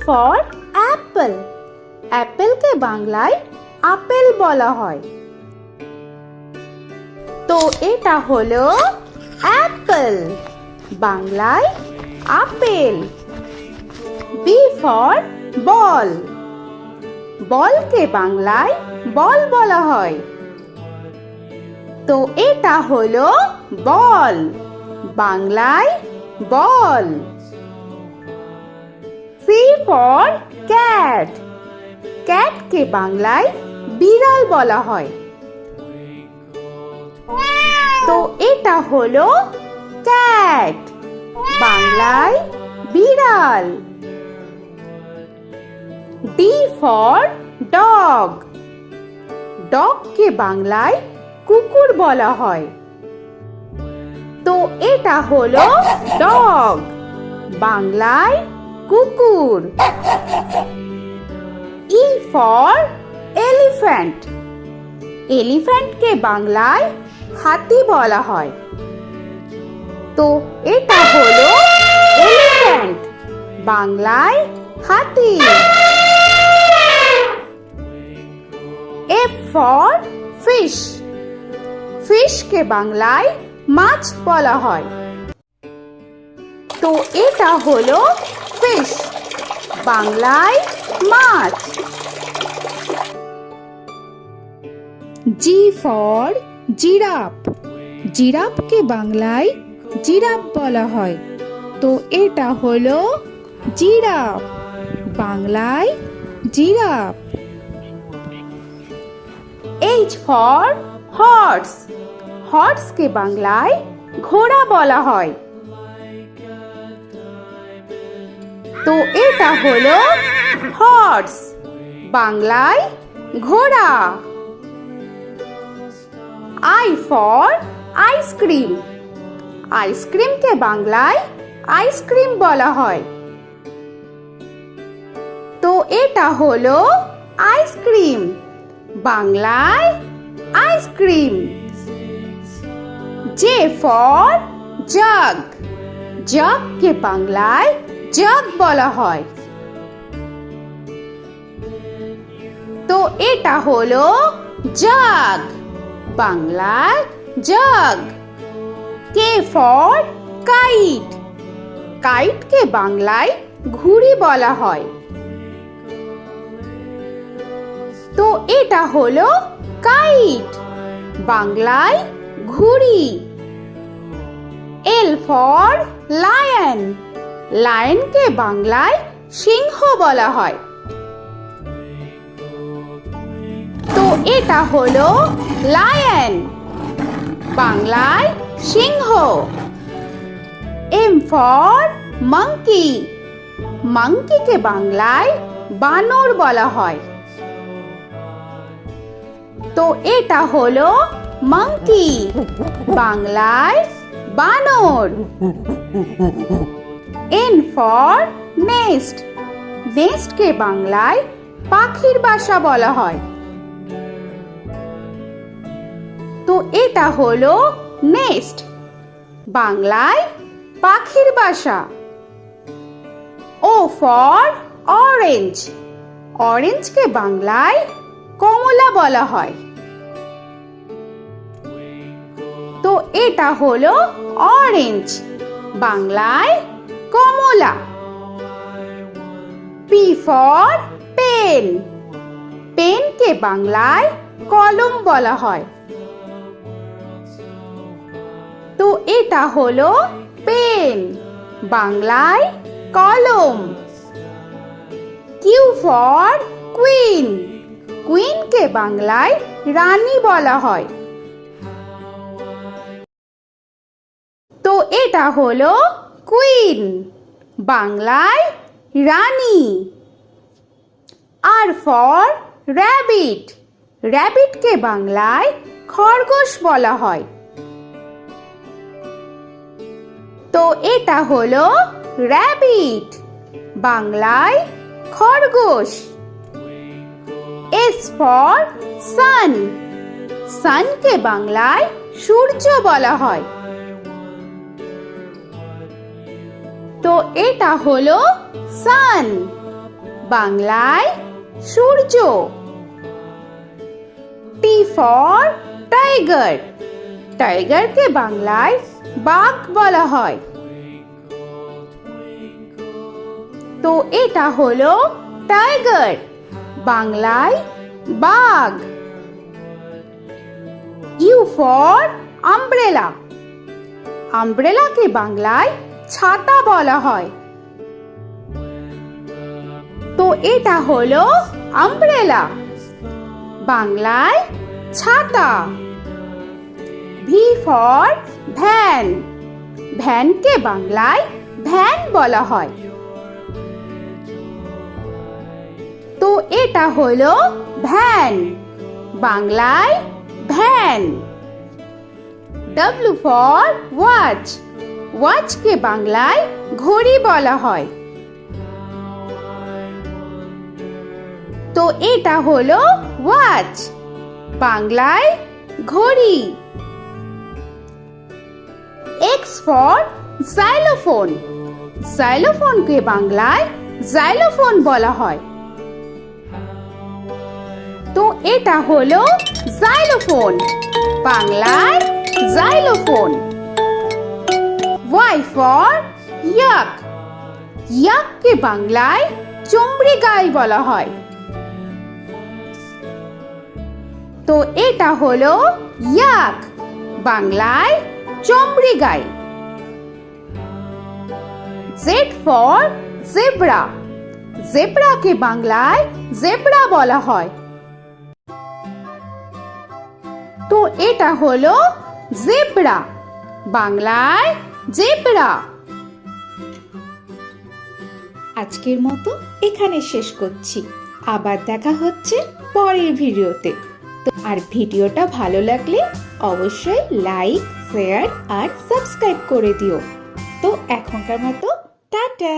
For Apple. অ্যাপেলকে বাংলায় apple বলা হয়। তো এটা হলো অ্যাপল, বাংলায় আপেল। B for ball. বলকে বাংলায় বল বলা হয়। তো এটা হলো বল, বাংলায় বল। C for cat. ক্যাটকে বাংলায় বিড়াল বলা হয়। তো এটা হলো ক্যাট, বাংলায় বিড়াল। D for dog. ডগকে বাংলায় কুকুর বলা হয়। তো এটা হলো ডগ, বাংলায় কুকুর। E for elephant. এলিফ্যান্টকে বাংলায় হাতি বলা হয়। তো এটা হলো এলিফ্যান্ট, বাংলায় হাতি। F for fish. ফিশকে বাংলায় মাছ বলা হয়। তো এটা হলো ফিশ, বাংলায় মাছ। G for giraffe. জিরাফকে বাংলায় জিরাফ বলা হয়। তো এটা হলো জিরাফ, বাংলায় জিরাফ। H for horse. হর্সকে বাংলায় ঘোড়া বলা হয়। তো এটা হলো হর্স, বাংলায় ঘোড়া। I for ice cream. আইসক্রিমকে বাংলায় আইসক্রিম বলা হয়। তো এটা হলো আইসক্রিম, বাংলায় আইসক্রিম। J for jug. জাগকে বাংলায় জাগ বলা হয়। তো এটা হলো জাগ, বাংলায় জাগ। K for kite. কাইটকে বাংলায় ঘুড়ি বলা হয়। তো এটা হলো কাইট, বাংলায় ঘুড়ি। L for lion. লায়নকে বাংলায় সিংহ বলা হয়। তো এটা হলো লায়ন, বাংলায় সিংহ। M for monkey. মাঙ্কিকে বাংলায় বানর বলা হয়। তো এটা হলো মাঙ্কি, বাংলায় বানর। N for nest. নেস্টকে বাংলায় পাখির বাসা বলা হয়। তো এটা হলো নেস্ট, বাংলায় পাখির বাসা। O for orange. অরেঞ্জকে বাংলায় কমলা বলা হয়। তো এটা হলো অরেঞ্জ, বাংলায় কমলা। P for pen. পেনকে বাংলায় কলম বলা হয়। তো এটা হলো পেন, বাংলায় কলম। Q for queen. কুইনকে বাংলায় রানী বলা হয়। তো এটা হলো কুইন, বাংলায় রানী। আর ফর র‍্যাবিট। র‍্যাবিটকে বাংলায় খরগোশ বলা হয়। তো এটা হলো র‍্যাবিট, বাংলায় খরগোশ। S for sun. সানকে বাংলায় সূর্য বলা হয়। তো এটা হলো সান, বাংলায় সূর্য। টি ফর টাইগার, টাইগারকে বাংলায় বাঘ বলা হয়। তো এটা হলো টাইগার, বাংলায় বাঘ। ইউ ফর আমব্রেলা, আমব্রেলাকে বাংলায় ছাতা বলা হয়। তো এটা হলো আমব্রেলা, বাংলায় ছাতা। ভি ফর ভ্যান, ভ্যানকে বাংলায় ভ্যান বলা হয়। তো এটা হলো ভ্যান, বাংলায় ভ্যান। ডব্লিউ ফর ওয়াচ, ওয়াচকে বাংলায় ঘড়ি বলা হয়। তো এটা হলো ওয়াচ, বাংলায় ঘড়ি। এক্স ফর জাইলোফোন, জাইলোফোনকে বাংলায় জাইলোফোন বলা হয়। তো এটা হলো জাইলোফোন, বাংলায় জাইলোফোন। ওয়াই ফর ইয়াক, ইয়াককে বাংলায় চমড়ি গাই বলা হয়। তো এটা হলো ইয়াক, বাংলায় চমড়ি গাই। জেড ফর জেব্রা, জেব্রাকে বাংলায় জেব্রা বলা হয়। তো এটা হলো জেব্রা, বাংলায় জেব্রা। আজকের মতো এখানে শেষ করছি, আবার দেখা হচ্ছে পরের ভিডিওতে। তো আর ভিডিওটা ভালো লাগলে অবশ্যই লাইক, শেয়ার আর সাবস্ক্রাইব করে দিও। তো এখনকার মতো টাটা।